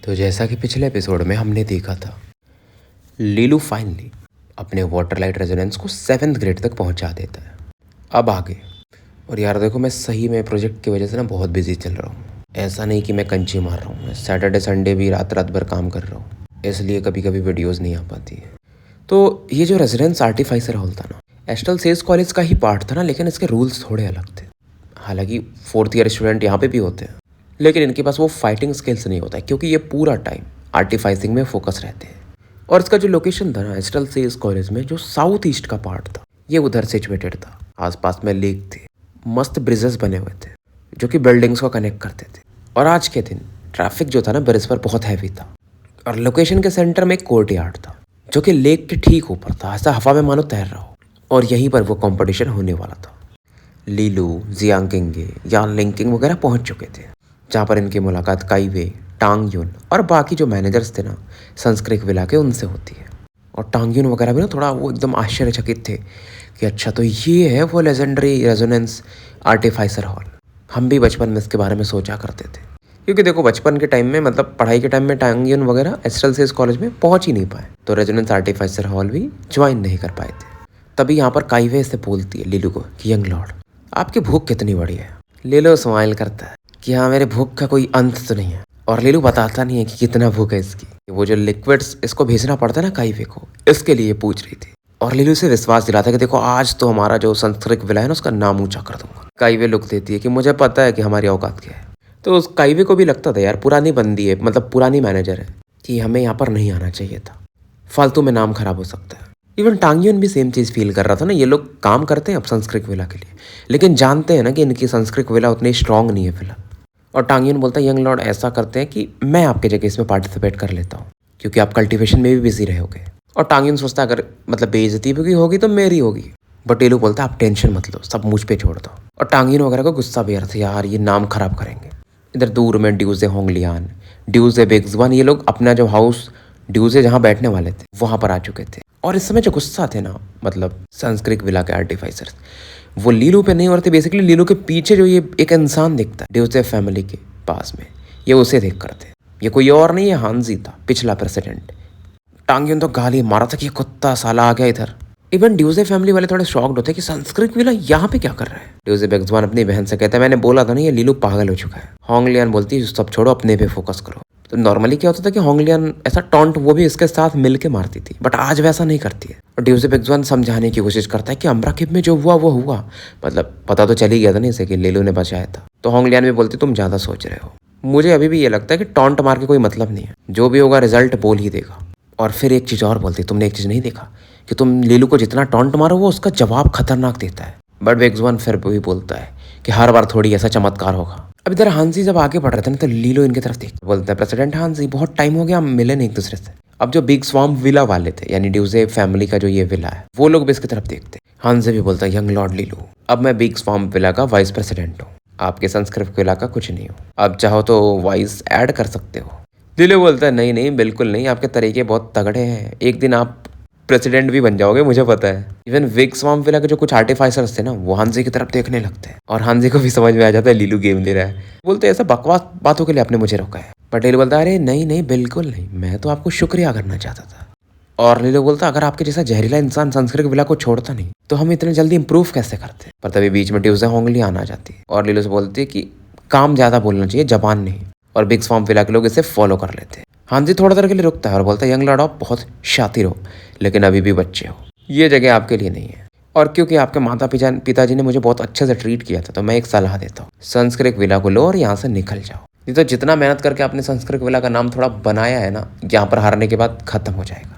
तो जैसा कि पिछले एपिसोड में हमने देखा था, लीलू फाइनली अपने वाटर लाइट रेजोनेंस को 7th ग्रेड तक पहुंचा देता है। अब आगे। और यार देखो, मैं सही में प्रोजेक्ट की वजह से ना बहुत बिजी चल रहा हूँ। ऐसा नहीं कि मैं कंची मार रहा हूँ, मैं सैटरडे संडे भी रात रात भर काम कर रहा हूँ, इसलिए कभी कभी वीडियोज़ नहीं आ पाती है। तो ये जो रेजिडेंस आर्टिफाइसर हॉल था ना, एस्टल सेल्स कॉलेज का ही पार्ट था ना, लेकिन इसके रूल्स थोड़े अलग थे। हालांकि 4th ईयर स्टूडेंट यहाँ पे भी होते हैं, लेकिन इनके पास वो फाइटिंग स्किल्स नहीं होता है, क्योंकि ये पूरा टाइम आर्टिफाइसिंग में फोकस रहते हैं। और इसका जो लोकेशन था ना, एस्टल सेल्स कॉलेज में जो साउथ ईस्ट का पार्ट था, ये उधर सिचुएटेड था। आसपास में लेक थे, मस्त ब्रिजेस बने हुए थे जो कि बिल्डिंग्स को कनेक्ट करते थे। और आज के दिन ट्रैफिक जो था ना ब्रिज पर बहुत हैवी था। और लोकेशन के सेंटर में एक कोर्ट यार्ड था जो कि लेक के ठीक ऊपर था, ऐसा हवा में मानो तैर रहा हो। और यहीं पर वो कंपटीशन होने वाला था। लीलू, जियांगिंगे, यान लिंकिंग वगैरह पहुंच चुके थे, जहाँ पर इनकी मुलाकात काइवे, टांग यून और बाकी जो मैनेजर्स थे ना संस्कृत विला के, उनसे होती है। और टांग यून वगैरह भी ना थोड़ा वो एकदम आश्चर्यचकित थे कि अच्छा, तो ये है वो लेजेंडरी रेजोनेंस आर्टिफाइसर हॉल। हम भी बचपन में इसके बारे में सोचा करते थे, क्योंकि देखो बचपन के टाइम में, मतलब पढ़ाई के टाइम में, टांग यून वगैरह एस्ट्रल सेल्स कॉलेज में पहुंच ही नहीं पाए, तो रेजोनेंस आर्टिफाइसर हॉल भी ज्वाइन नहीं कर पाए थे। तभी यहाँ पर काइवे से बोलती है लीलू को कि यंग लॉर्ड, आपकी भूख कितनी बड़ी है। लीलू स्माइल करता है कि हाँ, मेरे भूख का कोई अंत तो नहीं है। और लीलू बताता नहीं है कि कितना भूख है इसकी। वो जो लिक्विड्स इसको भेजना पड़ता है ना काइवे को, इसके लिए पूछ रही थी। और लीलू से विश्वास दिलाता है कि देखो, आज तो हमारा जो संस्कृत विला है ना, उसका नाम ऊंचा कर दूंगा। काइवे लुक देती है कि मुझे पता है कि हमारी औकात क्या है। तो उस काइवे को भी लगता था यार, पुरानी बंदी है, मतलब पुरानी मैनेजर है, कि हमें यहाँ पर नहीं आना चाहिए था, फालतू में नाम खराब हो सकता है। इवन टांगयून भी सेम चीज़ फील कर रहा था ना। ये लोग काम करते हैं अब संस्कृत विला के लिए, लेकिन जानते हैं ना कि इनकी संस्कृत विला उतनी स्ट्रांग नहीं है फिलहाल। और टांगयून बोलता है, यंग लॉर्ड ऐसा करते हैं कि मैं आपके जगह इसमें पार्टिसिपेट कर लेता हूँ, क्योंकि आप कल्टिवेशन में भी बिजी रहोगे। और टांगयून सोचता है अगर मतलब बेइज्जती भी होगी तो मेरी होगी। बट लीलू बोलता है आप टेंशन मत लो, सब मुझ पे छोड़ दो। और टांगयून वगैरह को गुस्सा भी आ रहा था, यार ये नाम खराब करेंगे। इधर दूर में ड्यूजे होंगलियान, ड्यूजे बेग्जवान, ये लोग अपना जो हाउस ड्यूजे जहाँ बैठने वाले थे वहाँ पर आ चुके थे। और इस समय जो गुस्सा थे ना, मतलब संस्कृत विला के आर्टिफाइसर्स, वो लीलू पे नहीं हो रहे थे। बेसिकली लीलू के पीछे जो ये एक इंसान दिखता है ड्यूजे फैमिली के पास में, ये उसे देख कर थे। ये कोई और नहीं है, हांजी था, पिछला प्रेसिडेंट। टांगयून तो गाली मारा था कि ये कुत्ता साला आ गया इधर। इवन ड्यूजे फैमिली वाले थोड़े शॉक्ड होते कि संस्कृत विला यहाँ पे क्या कर रहा है। ड्यूजे बेग्जवान अपनी बहन से कहता है, मैंने बोला था ना ये लीलू पागल हो चुका है। होंगलियान बोलती है सब छोड़ो, अपने पे फोकस करो। तो नॉर्मली क्या होता था कि होंगलियान ऐसा टॉन्ट वो भी इसके साथ मिलके मारती थी, बट आज वैसा नहीं करती है। और ड्यूजे बेग्जवान समझाने की कोशिश करता है कि अमराकिब में जो हुआ वो हुआ, मतलब पता तो चल ही गया था ना इसे कि लीलू ने बचाया था। तो होंगलियान भी बोलती तुम ज्यादा सोच रहे हो। मुझे अभी भी ये लगता है कि टॉन्ट मार के कोई मतलब नहीं है, जो भी होगा रिजल्ट बोल ही देगा। और फिर एक चीज़ और बोलती, तुमने एक चीज़ नहीं देखा कि तुम लीलू को जितना टॉन्ट मारो वो उसका जवाब खतरनाक देता है। बट बेग्जवान फिर भी बोलता है कि हर बार थोड़ी ऐसा चमत्कार होगा। अब इधर हांसी जब आगे बढ़ रहे थे ना, तो लीलू इनकी तरफ देख बोलता है, प्रेसिडेंट हांसी, बहुत टाइम हो गया हम मिले नहीं एक दूसरे से। अब जो बिग स्वाम्प विला वाले थे, यानी ड्यूजे फैमिली का जो ये विला है, वो लोग भी इसकी तरफ देखते। हांसी भी बोलता है, यंग लॉर्ड लीलू, अब मैं बिग स्वाम्प विला का वाइस प्रेसिडेंट हूँ, आपके संस्कृत विला का कुछ नहीं हो। अब चाहो तो वाइस ऐड कर सकते हो। लीलू बोलता है, नहीं नहीं बिल्कुल नहीं, आपके तरीके बहुत तगड़े हैं, एक दिन आप प्रेसिडेंट भी बन जाओगे, मुझे पता है। इवन बिग स्वाम्प विला के जो कुछ आर्टिफाइसर्स थे ना, वो हांजी की तरफ देखने लगते हैं। और हांजी को भी समझ में आ जाता है लीलू गेम ले रहा है। बोलते ऐसा बकवास बातों के लिए आपने मुझे रोका है। बट लीलू बोलता है, अरे नहीं नहीं बिल्कुल नहीं, मैं तो आपको शुक्रिया करना चाहता था। और लीलू बोलता, अगर आपके जैसा जहरीला इंसान संस्कृत विला को छोड़ता नहीं तो हम इतने जल्दी इंप्रूव कैसे करते। पर तभी बीच में ड्यूजे होंगलियान आ जाती है और लीलू से बोलती है कि काम ज्यादा बोलना चाहिए, जबान नहीं। और बिग स्वाम्प विला के लोग इसे फॉलो कर लेते हैं। हांजी थोड़ा देर के लिए रुकता है और बोलता है, यंग लॉर्ड आप बहुत शातिर हो, लेकिन अभी भी बच्चे हो, ये जगह आपके लिए नहीं है। और क्योंकि आपके माता पिताजी ने मुझे बहुत अच्छे से ट्रीट किया था, तो मैं एक सलाह देता हूँ, संस्कृत विला को लो और यहाँ से निकल जाओ। नहीं तो जितना मेहनत करके आपने संस्कृत विला का नाम थोड़ा बनाया है ना, यहाँ पर हारने के बाद खत्म हो जाएगा।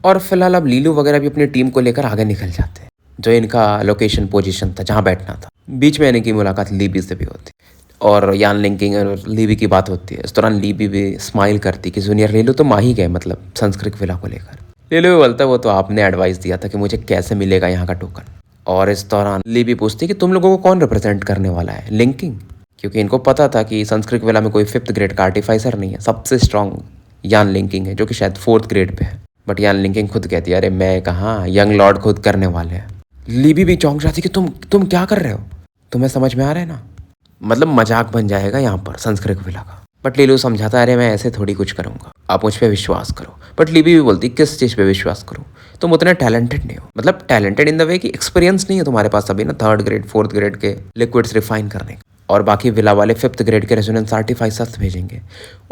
और फिलहाल अब लीलू वगैरह भी अपनी टीम को लेकर आगे निकल जाते हैं। जो इनका लोकेशन पोजीशन था जहाँ बैठना था, बीच में इनकी मुलाकात लीबी से भी होती और यान लिंकिंग और लीबी की बात होती है। इस दौरान लीबी भी स्माइल करती कि जूनियर लीलू तुम आ ही गए, मतलब संस्कृत विला को लेकर। लीलू भी बोलता है, वो तो आपने एडवाइस दिया था कि मुझे कैसे मिलेगा यहाँ का टोकन। और इस दौरान लीबी पूछती कि तुम लोगों को कौन रिप्रेजेंट करने वाला है, लिंकिंग, क्योंकि इनको पता था कि संस्कृत विला में कोई 5th ग्रेड का आर्टिफाइसर नहीं है, सबसे स्ट्रॉन्ग यान लिंकिंग है जो कि शायद 4th ग्रेड पे है। बट यान लिंकिंग खुद कहती है, अरे मैं कहाँ, यंग लॉर्ड खुद करने वाले हैं। लीबी भी चौंक जाती कि तुम क्या कर रहे हो, तुम्हें समझ में आ रहा है ना, मतलब मजाक बन जाएगा यहाँ पर संस्कृत विला का। बट लीलू समझाता अरे मैं ऐसे थोड़ी कुछ करूंगा, आप मुझ पे विश्वास करो। बट लीबी भी बोलती किस चीज़ पे विश्वास करूँ, तुम उतने टैलेंटेड नहीं हो, मतलब टैलेंटेड इन द वे कि एक्सपीरियंस नहीं है तुम्हारे पास अभी ना 3rd ग्रेड 4th ग्रेड के लिक्विड्स रिफाइन करने का। और बाकी विला वाले 5th ग्रेड के रेजोनेंस आर्टिफाइसर्स भेजेंगे,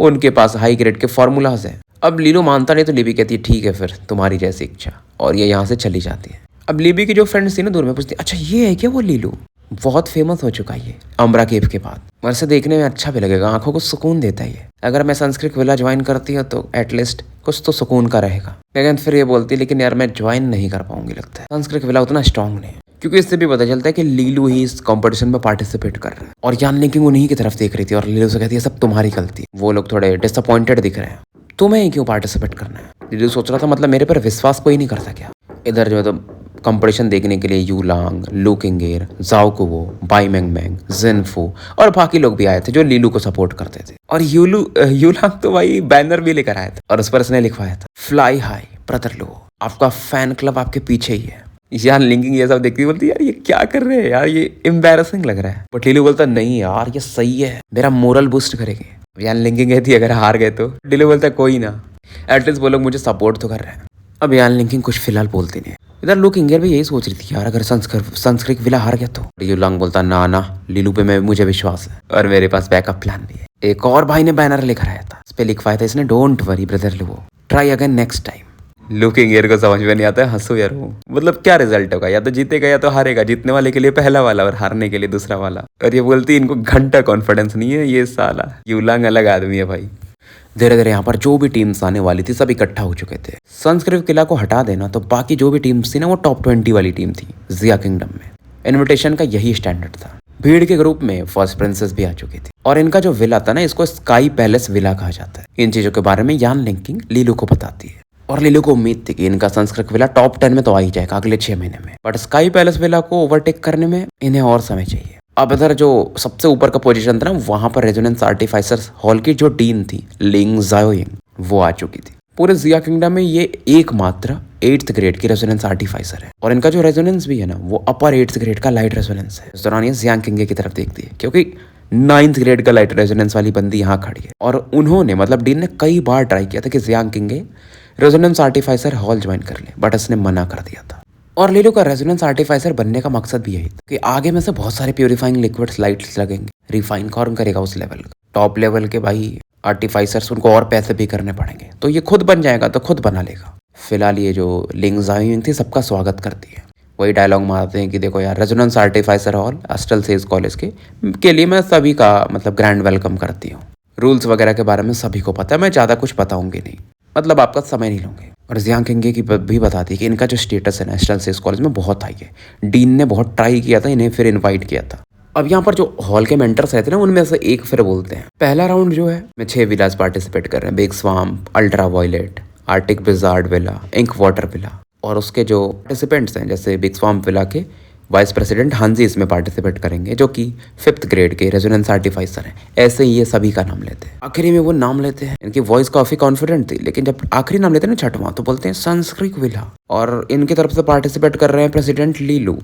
उनके पास हाई ग्रेड के फॉर्मूलाज हैं। अब लीलू मानता नहीं तो लीबी कहती है ठीक है फिर तुम्हारी जैसी इच्छा, और ये यहाँ से चली जाती है। अब लीबी की जो फ्रेंड्स थी ना दूर में पूछती अच्छा ये है क्या वो लीलू, बहुत फेमस हो चुका है ये अम्ब्रा केव के बाद, मेरे से देखने में अच्छा भी लगेगा, आंखों को सुकून देता है ये, अगर मैं संस्कृत विला ज्वाइन करती हूँ तो एटलीस्ट कुछ तो सुकून का रहेगा। लेकिन फिर ये बोलती लेकिन यार मैं ज्वाइन नहीं कर पाऊंगी, लगता है संस्कृत विला उतना स्ट्रांग नहीं है। क्योंकि इससे भी पता चलता है कि लीलू ही इस कंपटीशन में पार्टिसिपेट कर रहा है, और यान लिंकिंग उन्हीं की तरफ देख रही थी और लीलू से कहती है सब तुम्हारी गलती। वो लोग थोड़े डिसअपॉइंटेड दिख रहे हैं, तुम्हें ही क्यों पार्टिसिपेट करना है। लीलू सोच रहा था मतलब मेरे पर विश्वास कोई नहीं करता क्या। इधर जो है तो कंपटीशन देखने के लिए यूलांग, लू किंगेर, जाओ कुवो, बाई मैंग मैंग, जिनफू और बाकी लोग भी आए थे जो लीलू को सपोर्ट करते थे। और यूलांग तो भाई बैनर भी लेकर आया था और उस पर उसने लिखवाया था फ्लाई हाई ब्रदर लो, आपका फैन क्लब आपके पीछे ही है। यान लिंकिंग ये सब देखती बोलती यार ये क्या कर रहे हैं यार, ये एम्बैरसिंग लग रहा है। बट लीलू बोलता नहीं यार ये सही है, मेरा मोरल बूस्ट करेंगे। यान लिंकिंग कहती अगर हार गए तो, लीलू बोलता कोई ना, एटलीस्ट वो लोग मुझे सपोर्ट तो कर रहे हैं। अब यान लिंकिंग कुछ फिलहाल बोलती नहीं। इधर लू किंगेर भी यही सोच रही थी यार अगर संस्कृत विला हार गया तो। यूलांग बोलता ना लीलू पे मुझे विश्वास है और मेरे पास बैकअप प्लान भी है। एक और भाई ने बैनर लेकर आया था, इस पे लिखवाया था इसने डोंट वरी ब्रदर लू, ट्राई अगेन नेक्स्ट टाइम। लू किंगेर को समझ में नहीं आता है, हंसो यार वो, मतलब क्या रिजल्ट होगा, या तो जीतेगा या तो हारेगा, जीतने वाले के लिए पहला वाला और हारने के लिए दूसरा वाला। और ये बोलती इनको घंटा कॉन्फिडेंस नहीं है, ये साला यूलांग अलग आदमी है भाई। धीरे धीरे यहाँ पर जो भी टीम्स आने वाली थी सब इकट्ठा हो चुके थे। संस्कृत किला को हटा देना तो बाकी जो भी टीम्स थी ना वो टॉप 20 वाली टीम थी जिया किंगडम में। इनविटेशन का यही स्टैंडर्ड था। भीड़ के ग्रुप में फर्स्ट प्रिंसेस भी आ चुकी थी और इनका जो विला था ना इसको स्काई पैलेस विला कहा जाता है। इन चीजों के बारे में यान लिंकिंग लीलू को बताती है और लीलू को उम्मीद थी कि इनका संस्कृत विला टॉप 10 में तो आ ही जाएगा अगले 6 महीने में, बट स्काई पैलेस विला को ओवरटेक करने में इन्हें और समय चाहिए। अब इधर जो सबसे ऊपर का पोजीशन था ना वहां पर रेजोनेंस आर्टिफाइसर्स हॉल की जो डीन थी लिंग जाओयिंग वो आ चुकी थी। पूरे जिया किंगडम में ये एकमात्र 8th ग्रेड की रेजोनेंस आर्टिफाइसर है और इनका जो रेजोनेंस भी है ना वो अपर 8th ग्रेड का लाइट रेजोनेंस है। इस दौरान ये जियांग किंगे की तरफ देखती है क्योंकि 9th ग्रेड का लाइट रेजोनेंस वाली बंदी यहाँ खड़ी है और उन्होंने मतलब डीन ने कई बार ट्राई किया था कि Jiang किंगे resonance artificer hall join कर ले, बट उसने मना कर दिया था। और लीलू का रेजोनेंस आर्टिफाइसर बनने का मकसद भी यही था कि आगे में से बहुत सारे प्यूरिफाइंग लिक्विड्स लाइट्स लगेंगे, रिफाइन कौन करेगा उस लेवल का, टॉप लेवल के भाई आर्टिफाइसर्स उनको और पैसे भी करने पड़ेंगे, तो ये खुद बन जाएगा तो खुद बना लेगा। फिलहाल ये जो लिंग जाओयिंग थी सबका स्वागत करती है, वही डायलॉग मारते हैं कि देखो यार resonance artificer hall astral sage college के लिए मैं सभी का मतलब ग्रैंड वेलकम करती हूँ। रूल्स वगैरह के बारे में सभी को पता है, मैं ज़्यादा कुछ बताऊंगी नहीं, मतलब आपका समय नहीं लूंगी। और जियांग किंगे की भी बताती है कि इनका जो स्टेटस है नेशनल सेज कॉलेज में बहुत हाई है, डीन ने बहुत ट्राई किया था इन्हें फिर इनवाइट किया था। अब यहाँ पर जो हॉल के मेंटर्स रहते हैं ना उनमें से एक फिर बोलते हैं पहला राउंड जो है में 6 विलास पार्टिसिपेट कर रहे हैं, big swamp, ultra violet, arctic blizzard villa, ink water villa. और उसके जो पार्टिसिपेंट्स हैं जैसे बिग स्वाम्प विला के वाइस प्रेसिडेंट हांजी इसमें पार्टिसिपेट करेंगे जो कि 5th ग्रेड के रेजोनेंस आर्टिफाइसर हैं। ऐसे ही ये सभी का नाम लेते हैं। आखिरी में वो नाम लेते हैं, इनकी वॉइस काफी कॉन्फिडेंट थी, लेकिन जब आखिरी नाम लेते हैं ना छठवां तो बोलते हैं संस्कृत विला। और इनकी तरफ से पार्टिसिपेट कर रहे हैं president Leelu,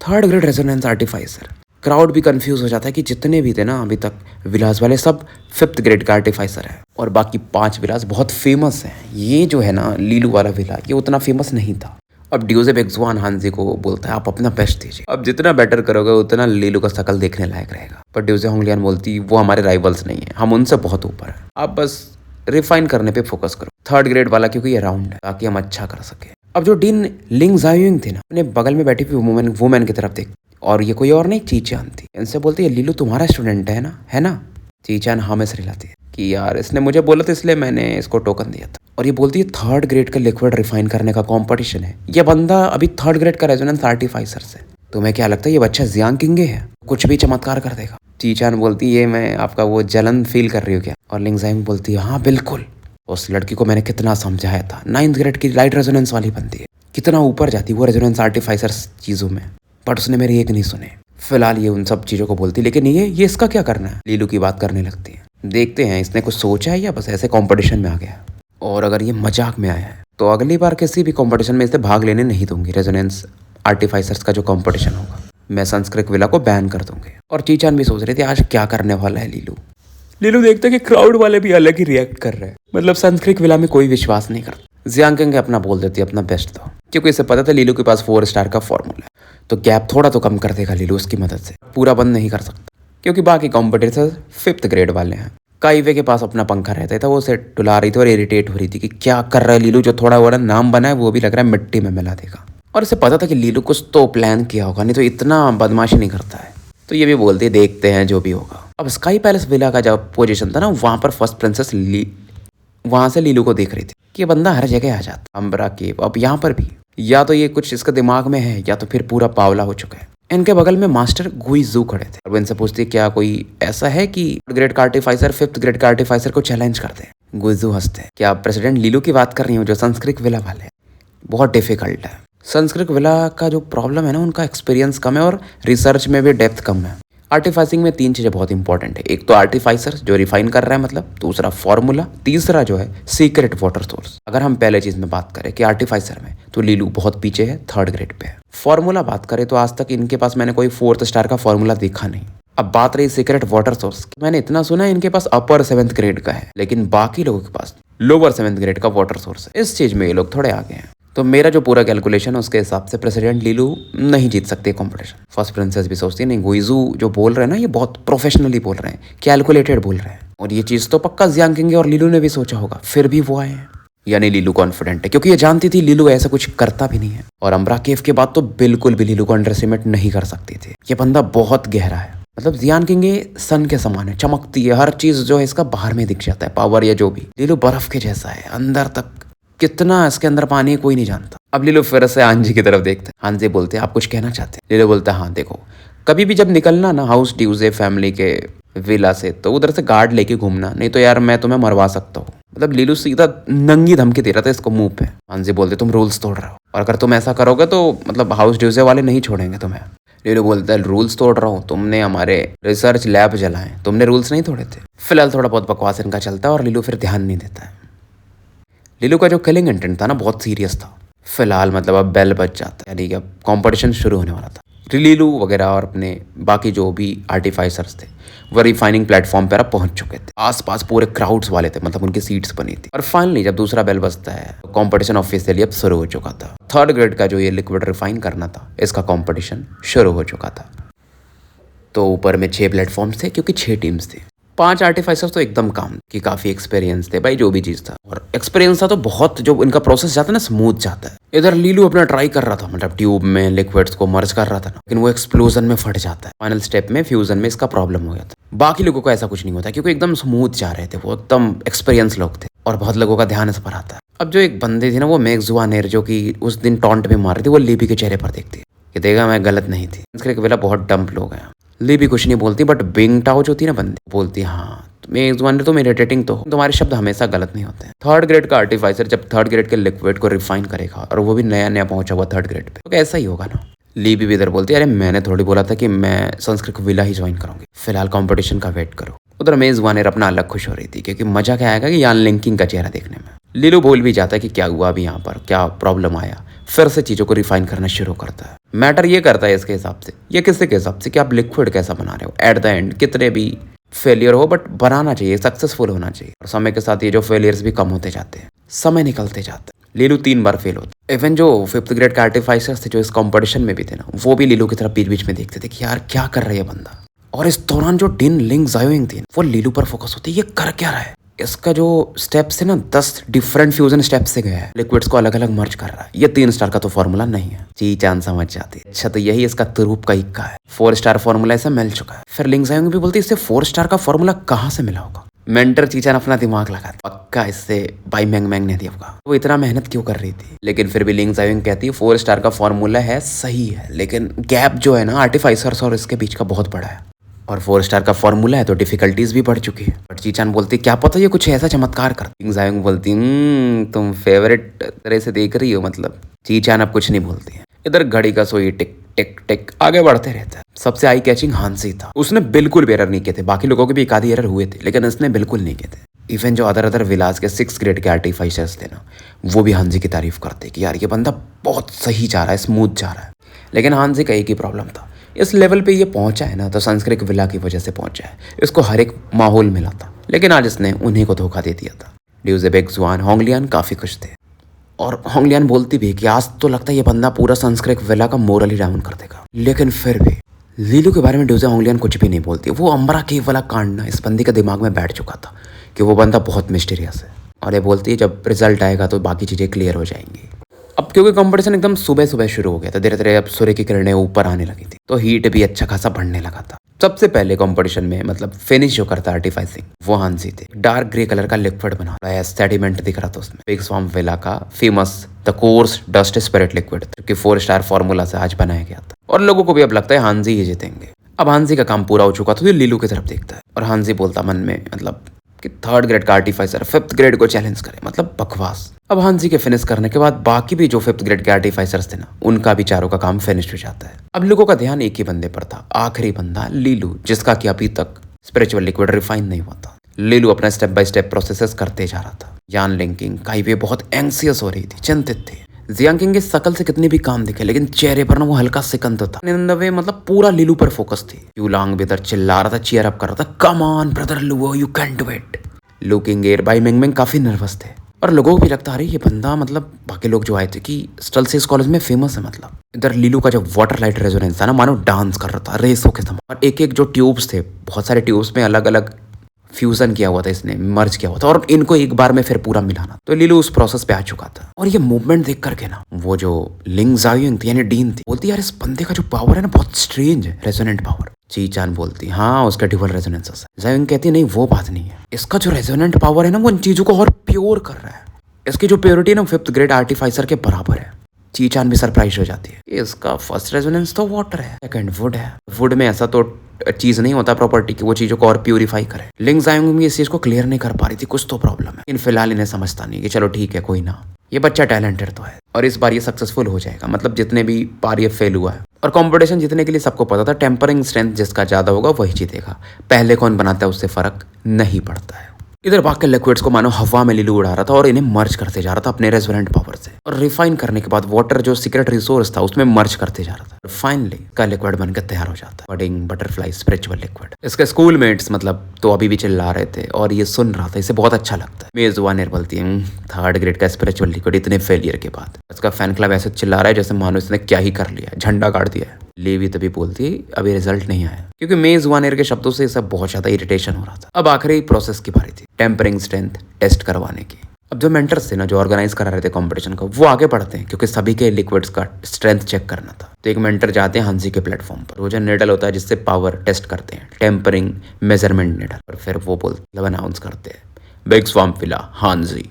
3rd grade resonance artificer. Crowd भी कंफ्यूज हो जाता है कि जितने भी थे ना अभी तक विलास वाले सब 5th ग्रेड का आर्टिफाइसर है और बाकी 5 विलास बहुत फेमस हैं। ये जो है ना लीलू वाला विला ये उतना फेमस नहीं था। अब ड्यूजे बेक्सवान हांजी को बोलता है आप अपना बेस्ट दीजिए, अब जितना बेटर करोगे उतना लीलू का शकल देखने लायक रहेगा। पर ड्यूजे होंगलियान बोलती वो हमारे राइवल्स नहीं है, हम उनसे बहुत ऊपर है, आप बस रिफाइन करने पे फोकस करो 3rd ग्रेड वाला क्योंकि ये राउंड है ताकि हम अच्छा कर सके। अब जो डीन लिंग जाओयिंग थी ना अपने बगल में बैठी हुई वुमेन की तरफ देख, और ये कोई और नहीं चीचान थी, इनसे बोलती है लीलू तुम्हारा स्टूडेंट है ना। चीचान हाँ में रिलाती है कि यार इसने मुझे बोला था इसलिए मैंने इसको टोकन दिया था। और ये बोलती है 3rd ग्रेड का लिक्विड रिफाइन करने का कंपटीशन है, ये बंदा अभी 3rd ग्रेड का रेजोनेंस आर्टिफाइसर से, तुम्हें क्या लगता है ये बच्चा जियांग किंगे है, कुछ भी चमत्कार कर देगा। चीचान बोलती है ये मैं आपका वो जलन फील कर रही हूँ क्या। और लिंगजाइंग बोलती है हाँ बिल्कुल, उस लड़की को मैंने कितना समझाया था, 9th ग्रेड की लाइट रेजोनेंस वाली बनती है, कितना ऊपर जाती वो रेजोनेंस आर्टिफाइसर चीजों में, बट उसने मेरी एक नहीं सुने। फिलहाल ये उन सब चीजों को बोलती लेकिन ये इसका क्या करना है, लीलू की बात करने लगती है। देखते हैं इसने कुछ सोचा है या बस ऐसे कंपटीशन में आ गया, और अगर ये मजाक में आया है तो अगली बार किसी भी कंपटीशन में इसे भाग लेने नहीं दूंगी। रेजोनेंस आर्टिफाइसर्स का जो कंपटीशन होगा मैं संस्कृत विला को बैन कर दूंगी। और चीचान भी सोच रही थी आज क्या करने वाला है लीलू, लीलू देखता है कि क्राउड वाले भी अलग ही रिएक्ट कर रहे हैं, मतलब संस्कृत विला में कोई विश्वास नहीं करता। जियांग अपना बोल देती है अपना बेस्ट दो, क्योंकि इसे पता था लीलू के पास 4 स्टार का फॉर्मूला है, तो गैप थोड़ा तो कम कर देगा लीलू उसकी मदद से, पूरा बंद नहीं कर सकता क्योंकि बाकी कॉम्पिटिटर 5th ग्रेड वाले हैं। काइवे के पास अपना पंखा रहता था, वो उसे टुला रही थी और इरिटेट हो रही थी कि क्या कर रहा है लीलू, जो थोड़ा बड़ा नाम बना है वो भी लग रहा है मिट्टी में मिला देगा। और इसे पता था कि लीलू कुछ तो प्लान किया होगा, नहीं तो इतना बदमाशी नहीं करता है। तो ये भी बोलती है देखते हैं जो भी होगा। अब स्काई पैलेस विला का जो पोजीशन था ना, वहां पर फर्स्ट प्रिंसेस वहां से लीलू को देख रही थी कि ये बंदा हर जगह आ जाता। अम्बरा केव, अब यहाँ पर भी या तो ये कुछ इसका दिमाग में है या तो फिर पूरा पावला हो चुका है। इनके बगल में मास्टर गुइजू खड़े थे और वो इनसे पूछती क्या कोई ऐसा है कि ग्रेड का आर्टिफाइसर 5th ग्रेड का आर्टिफाइसर को चैलेंज करते हैं। गुइजू हंसते, क्या आप प्रेसिडेंट लीलू की बात कर रही हो जो संस्कृत विला वाले? बहुत डिफिकल्ट है। संस्कृत विला का जो प्रॉब्लम है ना, उनका एक्सपीरियंस कम है और रिसर्च में भी डेप्थ कम है। आर्टिफाइसिंग में 3 चीजें बहुत इंपॉर्टेंट है, एक तो आर्टिफाइसर जो रिफाइन कर रहा है मतलब, दूसरा फॉर्मूला, तीसरा जो है सीक्रेट वाटर सोर्स। अगर हम पहले चीज में बात करें कि आर्टिफाइसर में, तो लीलू बहुत पीछे है, 3rd ग्रेड पे है। फॉर्मूला बात करें तो आज तक इनके पास मैंने कोई 4th स्टार का फॉर्मूला देखा नहीं। अब बात रही सीक्रेट वाटर सोर्स, मैंने इतना सुना है इनके पास अपर 7th ग्रेड का है, लेकिन बाकी लोगों के पास लोअर 7th ग्रेड का वाटर सोर्स है। इस चीज में ये लोग थोड़े आगे हैं। तो मेरा जो पूरा कैलकुलेशन है उसके हिसाब से प्रेसिडेंट लीलू नहीं जीत सकते कंपटीशन। फर्स्ट प्रिंसेस भी सोचती है नहीं, गुइजू जो बोल रहे हैं ना ये बहुत प्रोफेशनली बोल रहे हैं, कैलकुलेटेड बोल रहे हैं, और ये चीज तो पक्का जियांग और लीलू ने भी सोचा होगा, फिर भी वो आए हैं। यानी लीलू कॉन्फिडेंट है क्योंकि ये जानती थी लीलू ऐसा कुछ करता भी नहीं है। और अम्बरा केव के बाद तो बिल्कुल भी लीलू को अंडरएस्टिमेट नहीं कर सकती थी। ये बंदा बहुत गहरा है, मतलब जियान किंग सन के समान है, चमकती है, हर चीज जो है इसका बाहर में दिख जाता है, पावर या जो भी। लीलू बर्फ के जैसा है, अंदर तक कितना इसके अंदर पानी है कोई नहीं जानता। अब लीलू फिर से हांजी की तरफ देखते हैं। हांजी बोलते हैं आप कुछ कहना चाहते हैं? लीलू बोलता है हाँ देखो, कभी भी जब निकलना ना हाउस ड्यूजे फैमिली के विला से, तो उधर से गार्ड लेके घूमना, नहीं तो यार मैं तुम्हें मरवा सकता हूँ। मतलब लीलू सीधा नंगी धमकी दे रहा था इसको मुंह पे। हांजी बोलते तुम रूल्स तोड़ रहे हो, और अगर तुम ऐसा करोगे तो मतलब हाउस ड्यूजे वाले नहीं छोड़ेंगे तुम्हें। लीलू बोलता है रूल्स तोड़ रहा हूँ, तुमने हमारे रिसर्च लैब जलाए, तुमने रूल्स नहीं तोड़े थे। फिलहाल थोड़ा बहुत बकवास इनका चलता है और लीलू फिर ध्यान नहीं देता है। लीलू का जो किलिंग इंटेंट था ना बहुत सीरियस था। फिलहाल मतलब अब बेल बज जाता है, यानी कि अब कॉम्पिटिशन शुरू होने वाला था। लीलू वगैरह और अपने बाकी जो भी आर्टिफाइसर्स थे वो रिफाइनिंग प्लेटफॉर्म पर अब पहुंच चुके थे। आसपास पूरे क्राउड्स वाले थे, मतलब उनकी सीट्स बनी थी। और फाइनली जब दूसरा बेल बजता है तो कॉम्पिटिशन ऑफिशियली अब शुरू हो चुका था। 3rd ग्रेड का जो ये लिक्विड रिफाइन करना था, इसका कॉम्पिटिशन शुरू हो चुका था। तो ऊपर में 6 प्लेटफॉर्म्स थे क्योंकि 6 टीम्स थी। 5 आर्टिफाइसर्स तो एकदम काम कि काफी एक्सपीरियंस थे भाई, जो भी चीज था। और एक्सपीरियंस था तो बहुत, जो इनका प्रोसेस जाता है ना स्मूथ जाता है। इधर लीलू अपना ट्राई कर रहा था, मतलब ट्यूब में लिक्विड्स को मर्ज कर रहा था ना, लेकिन वो एक्सप्लोजन में फट जाता है। फाइनल स्टेप में फ्यूजन में इसका प्रॉब्लम हो गया था। बाकी लोगों को ऐसा कुछ नहीं होता क्योंकि एकदम स्मूथ जा रहे थे, वो एकदम एक्सपीरियंस लोग थे और बहुत लोगों का ध्यान इस पर आता है। अब जो एक बंदे थी ना वो मेगजुआनेर, जो कि उस दिन टॉन्ट में मार रही थी, वो लीबी के चेहरे पर देखती है कि देखा मैं गलत नहीं थी। इसके वेला बहुत डंप लोग हैं। लीबी कुछ नहीं बोलती, बट बिंग टाओ जो थी ना बंदी, बोलती हाँ मेगजुआनेर तुम इरिटेटिंग तो हो, तुम्हारे शब्द हमेशा गलत नहीं होते हैं। 3rd ग्रेड का आर्टिफाइसर जब 3rd ग्रेड के लिक्विड को रिफाइन करेगा, और वो भी नया नया पहुंचा हुआ 3rd ग्रेड पे, तो ऐसा ही होगा ना। लीबी भी इधर बोलती है अरे मैंने थोड़ी बोला था कि मैं संस्कृत विला ही ज्वाइन करूंगी, फिलहाल कंपटीशन का वेट करो। उधर मेजवानेर अपना अलग खुश हो रही थी क्योंकि मजा क्या आएगा कि यान लिंकिंग का चेहरा देखने में। लीलू बोल भी जाता है कि क्या हुआ अभी यहाँ पर, क्या प्रॉब्लम आया, फिर से चीजों को रिफाइन करना शुरू करता है। मैटर ये करता है इसके हिसाब से, ये किसके के हिसाब से कि आप लिक्विड कैसा बना रहे हो। एट द एंड कितने भी फेलियर हो बट बनाना चाहिए, सक्सेसफुल होना चाहिए। और समय के साथ ये जो फेलियर्स भी कम होते जाते हैं, समय निकलते जाते हैं। लीलू 3 बार फेल होता। इवन जो 5th ग्रेड के आर्टिफाइसर्स थे जो इस कंपटीशन में भी थे ना, वो भी लीलू की तरफ बीच बीच में देखते थे कि यार क्या कर रहा है बंदा। और इस दौरान जो डिन लिंग जायोइंग थी वो लीलू पर फोकस होती है, ये कर क्या रहा है। इसका जो स्टेप्स है ना 10 डिफरेंट फ्यूजन स्टेप से गया है, लिक्विड्स को अलग अलग मर्ज कर रहा है। ये 3 स्टार का तो फॉर्मूला नहीं है। जी चांद समझ जाती है। अच्छा तो यही इसका तुरूप का इक्का है। 4 स्टार फॉर्मूला इसे मिल चुका है। फिर लिंग जायोइंग भी बोलती है इससे 4 स्टार का फॉर्मूला कहाँ से मिला होगा। मेंटर चीचान अपना दिमाग लगाता, पक्का इससे बाई मैंग मैंग ने दिया होगा, वो इतना मेहनत क्यों कर रही थी। लेकिन फिर भी लिंग जायोइंग कहती है 4 स्टार का फॉर्मूला है, सही है, लेकिन गैप जो है ना आर्टिफाइसर्स और इसके बीच का बहुत बड़ा है। और 4 स्टार का फॉर्मूला है तो डिफिकल्टीज भी बढ़ चुकी है। बट चीचान बोलती क्या पता ये कुछ ऐसा चमत्कार कर। लिंग जायोइंग बोलती तुम फेवरेट तरह से देख रही हो मतलब। चीचान अब कुछ नहीं बोलती है। इधर घड़ी का सुई टिक टिक टिक आगे बढ़ते रहता है। सबसे आई कैचिंग हांसी था, उसने बिल्कुल भी एरर नहीं किए थे। बाकी लोगों के भी एक आधी एरर हुए थे, लेकिन इसने बिल्कुल नहीं किए थे। इवन जो अदर विलास के 6th ग्रेड के आर्टिफाइसर्स थे ना, वो भी हांजी की तारीफ करते कि यार ये बंदा बहुत सही जा रहा है, स्मूथ जा रहा है। लेकिन हांजी का एक ही प्रॉब्लम था, इस लेवल पे ये पहुंचा है ना तो सांस्कृतिक विला की वजह से पहुंचा है। इसको हर एक माहौल मिला था, लेकिन आज इसने उन्हीं को धोखा दे दिया था। ड्यूजेबेक जुआन होंगलियान काफ़ी खुश थे और होंगलियान बोलती भी कि आज तो लगता है ये बंदा पूरा सांस्कृतिक विला का मोरली डाउन कर देगा। लेकिन फिर भी लीलू के बारे में ड्यूजे होंगलियान कुछ भी नहीं बोलती। वो अम्बरा केव वाला कांड ना इस बंदी के दिमाग में बैठ चुका था कि वो बंदा बहुत मिस्टीरियस है, और ये बोलती है जब रिजल्ट आएगा तो बाकी चीज़ें क्लियर हो जाएंगी। अब क्योंकि कंपटीशन एकदम सुबह सुबह शुरू हो गया था, धीरे धीरे अब सूर्य की किरणें ऊपर आने लगी थी, तो हीट भी अच्छा खासा बढ़ने लगा था। सबसे पहले कंपटीशन में मतलब फिनिश जो करता आर्टिफाइसिंग वो हांजी थे। डार्क ग्रे कलर का लिक्विड बना रहा है, सेडिमेंट दिख रहा था उसमें। बिग स्वाम्प विला का famous the course dust spirit liquid, जो कि 4 स्टार फॉर्मूला से आज बनाया गया था, और लोगों को भी अब लगता है हांजी ही जीतेंगे। अब हांजी का काम पूरा हो चुका था, तो ये लीलू की तरफ देखता है और हांजी बोलता मन में मतलब कि 3rd ग्रेड का आर्टिफाइसर 5th ग्रेड को चैलेंज करे, मतलब बकवास। अब हांजी के फिनिश करने के बाद बाकी भी जो 5th ग्रेड के आर्टिफाइसर्स थे ना, उनका भी चारों का काम फिनिश हो जाता है। अब लोगों का ध्यान एक ही बंदे पर था, आखिरी बंदा लीलू, जिसका कि अभी तक स्पिरिचुअल लिक्विड रिफाइन नहीं हुआ था। लीलू अपना स्टेप बाय स्टेप प्रोसेसेस करते जा रहा था। यान लिंकिंग काइवे बहुत एंग्सियस हो रही थी, चिंतित थे। जियांग किंग की शकल से कितनी भी काम दिखे, लेकिन चेहरे पर ना वो हल्का सिकंद था। निंदवे मतलब पूरा लीलू पर फोकस थी। यूलांग भी इधर चिल्ला रहा था, चीयर अप कर रहा था, come on brother Luo, you can do it. लू किंग एयर बाई मिंगमिंग काफी नर्वस थे, और लोगों को भी लगता अरे ये बंदा मतलब बाकी लोग जो आए थे कि स्टलसेस कॉलेज में फेमस है। मतलब इधर लीलू का जो वाटर लाइट रेजोनेंस था ना, मानो डांस कर रहा था रेसों के समय। और एक एक जो ट्यूब्स थे, बहुत सारे ट्यूब्स में अलग अलग फ्यूजन किया हुआ था, इसने मर्ज किया हुआ था, और इनको एक बार में फिर पूरा मिलाना। तो लीलू उस प्रोसेस पे आ चुका था। और ये मूवमेंट देख करके ना वो जो लिंग जायुंग थी यानी डीन थी, बोलती यार इस बंदे का जो पावर है ना बहुत स्ट्रेंज है, रेजोनेंट पावर। ची चान बोलती हाँ उसका ड्यूअल रेजोनेंस है। जायुंग कहती नहीं वो बात नहीं है, इसका जो रेजोनेंट पावर है ना वो इन चीजों को और प्योर कर रहा है। इसकी जो प्योरिटी ना 5th ग्रेड आर्टिफाइसर के बराबर है। ची चान भी सरप्राइज हो जाती है। इसका फर्स्ट रेजोनेंस तो वाटर है, सेकंड वुड है। वुड में ऐसा तो चीज नहीं होता प्रॉपर्टी कि वो चीजों को और प्यूरिफाई करे। लिंग जायुंग भी इस चीज को क्लियर नहीं कर पा रही थी, कुछ तो प्रॉब्लम है। इन फिलहाल इन्हें समझता नहीं कि चलो ठीक है कोई ना, ये बच्चा टैलेंटेड तो है और इस बार ये सक्सेसफुल हो जाएगा। मतलब जितने भी बार ये फेल हुआ है, और कंपटीशन जीतने के लिए सबको पता था टेम्परिंग स्ट्रेंथ जिसका ज्यादा होगा वही जीतेगा। पहले कौन बनाता है उससे फर्क नहीं पड़ता है। इधर बाकी लिक्विड्स को मानो हवा में लीलू उड़ा रहा था और इन्हें मर्ज करते जा रहा था अपने रेजोनेंट पावर से, और रिफाइन करने के बाद वाटर जो सीक्रेट रिसोर्स था उसमें मर्ज करते जा रहा था। फाइनली का लिक्विड बनकर तैयार हो जाता है, बडिंग बटरफ्लाई स्पिरिचुअल लिक्विड। इसके स्कूलमेट्स मतलब तो अभी भी चिल्ला रहे थे और ये सुन रहा था, इसे बहुत अच्छा लगता है। मेजुआ ने बोलती है 3rd ग्रेड का स्पिरिचुअल लिक्विड इतने फेलियर के बाद। इसका फैन क्लब ऐसे चिल्ला रहा है जैसे मानो इसने क्या ही कर लिया, झंडा गाड़ दिया है। लेवी तभी बोलती है अभी रिजल्ट नहीं आया, क्योंकि मेजुआनेर के शब्दों से सब बहुत ज्यादा इरिटेशन हो रहा था। अब आखिरी प्रोसेस की बारी थी, टेम्परिंग स्ट्रेंथ टेस्ट करवाने की। अब जो मेंटर्स थे ना जो ऑर्गेनाइज करा रहे थे कंपटीशन को, वो आगे बढ़ते हैं क्योंकि सभी के लिक्विड्स का स्ट्रेंथ चेक करना था। तो एक मेंटर जाते हैं हांजी के प्लेटफॉर्म पर, वो जो निडल होता है जिससे पावर टेस्ट करते हैं, टेम्परिंग मेजरमेंट निडल, और फिर वो बोलते अनाउंस करते हैं बिग स्वाम्प विला हांजी,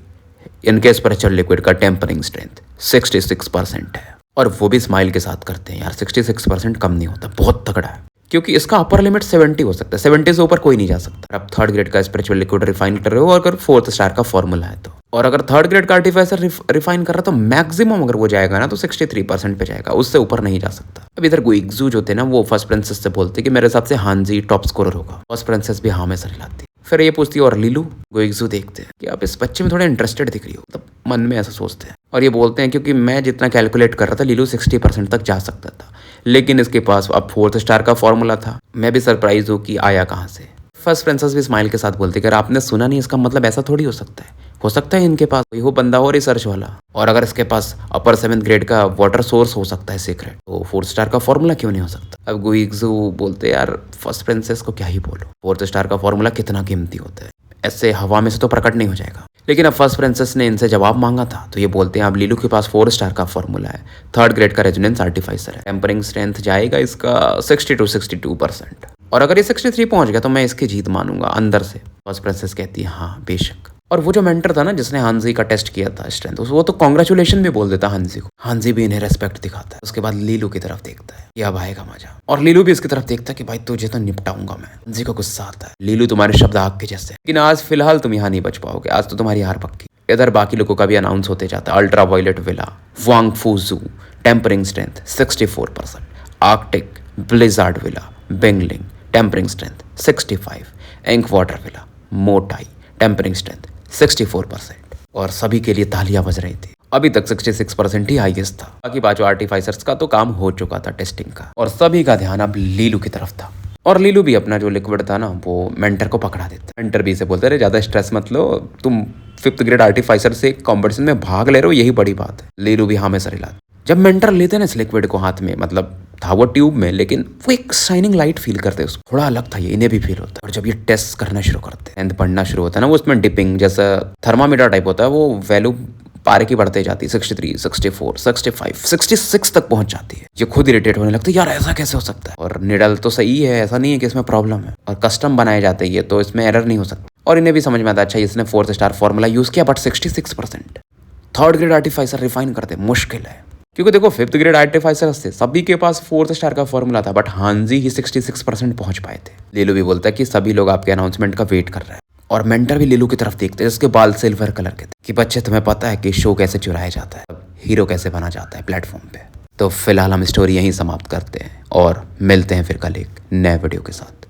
इनके स्पिरिचुअल लिक्विड का टेम्परिंग स्ट्रेंथ 66% है। और वो भी स्माइल के साथ करते हैं, यार 66% कम नहीं होता, बहुत तगड़ा है। क्योंकि इसका अपर लिमिट 70 हो सकता है, 70 से ऊपर कोई नहीं जा सकता। अब 3rd ग्रेड का स्पिरिचुअल लिक्विड रिफाइन कर रहे हो, अगर 4th स्टार का फॉर्मूला है तो, और अगर 3rd ग्रेड का आर्टिफाइसर रिफाइन कर रहा तो मैक्सिमम अगर वो जाएगा ना तो 63% पे जाएगा, उससे ऊपर नहीं जा सकता। अब इधर गुइग्जू जो थे ना वो फर्स्ट प्रिंसेस से बोलते कि मेरे हिसाब से हांजी टॉप स्कोरर होगा। फर्स्ट प्रिंसेस भी हाँ में सर हिलाती। फिर ये पूछती है और लीलू? गुइग्जू देखते हैं कि आप इस बच्चे में थोड़ा इंटरेस्टेड दिख रही हो, मतलब मन में ऐसा सोचते हैं, और ये बोलते हैं क्योंकि मैं जितना कैलकुलेट कर रहा था लीलू 60% तक जा सकता था, लेकिन इसके पास अब 4th स्टार का फॉर्मूला था। मैं भी सरप्राइज हूँ कि आया कहाँ से। फर्स्ट प्रिंसेस भी स्माइल के साथ बोलती है अगर आपने सुना नहीं इसका मतलब ऐसा थोड़ी हो सकता है इनके पास कोई हो बंदा हो रिसर्च वाला, और अगर इसके पास अपर 7th ग्रेड का वाटर सोर्स हो सकता है सीक्रेट, तो 4th स्टार का फॉर्मूला क्यों नहीं हो सकता। अब गुइग्जू बोलते यार फर्स्ट प्रिंसेस को क्या ही बोलो, 4th स्टार का फॉर्मूला कितना कीमती होता है, ऐसे हवा में से तो प्रकट नहीं हो जाएगा। लेकिन अब फर्स्ट प्रिंसेस ने इनसे जवाब मांगा था, तो ये बोलते हैं अब लीलू के पास 4 स्टार का फॉर्मूला है, 3rd ग्रेड का रेजोनेंस आर्टिफाइसर है, टेम्परिंग स्ट्रेंथ जाएगा इसका 62%, और अगर ये 63 पहुंच गया तो मैं इसकी जीत मानूंगा अंदर से। फर्स्ट प्रिंसेस कहती है हाँ बेशक। और वो जो मेंटर था ना जिसने हांजी का टेस्ट किया था स्ट्रेंथ, वो तो कॉन्ग्रेचुलेशन भी बोल देता हांजी को। हांजी भी इन्हें रेस्पेक्ट दिखाता है। उसके बाद लीलू की तरफ देखता है, ये अब आएगा मजा, और लीलू भी इसकी तरफ देखता है कि भाई तुझे तो निपटाऊंगा मैं। हांजी को गुस्सा आता है, लीलू तुम्हारे शब्द आग के जैसे, लेकिन आज फिलहाल तुम यहाँ नहीं बच पाओगे, आज तो तुम्हारी हार पक्की। इधर बाकी लोगों का भी अनाउंस होते जाता है। अल्ट्रा वायलेट विला वांग फूजू tempering strength 64%, arctic blizzard villa बेंगलिंग tempering strength 65, ink water villa मोटाई टेम्परिंग स्ट्रेंथ 64%, और सभी के लिए तालियां बज रही थी। अभी तक 66% ही हाईएस्ट था। बाकी पांचों आर्टिफाइसर्स का तो काम हो चुका था टेस्टिंग का, और सभी का ध्यान अब लीलू की तरफ था। और लीलू भी अपना जो लिक्विड था ना वो मेंटर को पकड़ा देता। मेंटर भी से बोलते रहे ज़्यादा स्ट्रेस मत लो, तुम 5th ग्रेड आर्टिफाइसर से कंपटीशन में भाग ले रहे हो, यही बड़ी बात है। लीलू भी हाँ में सर हिला। जब मेंटर लेते ना इस लिक्विड को हाथ में, मतलब था वो ट्यूब में, लेकिन वो एक शाइनिंग लाइट फील करते उसको, थोड़ा अलग था ये, इन्हें भी फील होता है। और जब ये टेस्ट करना शुरू करते हैं, पढ़ना शुरू होता है ना, वो उसमें डिपिंग जैसा थर्मामीटर टाइप होता है, वो वैल्यू पारे की बढ़ते जाती है, 63, 64, 65, 66 तक पहुंच जाती है। ये खुद इरिटेट होने लगता है, यार ऐसा कैसे हो सकता है। और निडल तो सही है, ऐसा नहीं है कि इसमें प्रॉब्लम है, और कस्टम बनाए जाते हैं ये, तो इसमें एरर नहीं हो सकता। और इन्हें भी समझ में आता है, अच्छा इसने 4th स्टार फॉर्मूला यूज किया, बट 66%। 3rd ग्रेड आर्टिफाइसर रिफाइन करते मुश्किल है, क्योंकि देखो 5th ग्रेड आर्टिफाइसर थे, सभी के पास 4th स्टार का फॉर्मूला था, बट हांजी ही 66% पहुंच पाए थे। लीलू भी बोलता है कि सभी लोग आपके अनाउंसमेंट का वेट कर रहे हैं। और मेंटर भी लीलू की तरफ देखते हैं, जिसके बाल सिल्वर कलर के थे, कि बच्चे तुम्हें पता है कि शो कैसे चुराया जाता है, हीरो कैसे बना जाता है प्लेटफॉर्म पे। तो फिलहाल हम स्टोरी यहीं समाप्त करते हैं और मिलते हैं फिर कल एक नए वीडियो के साथ।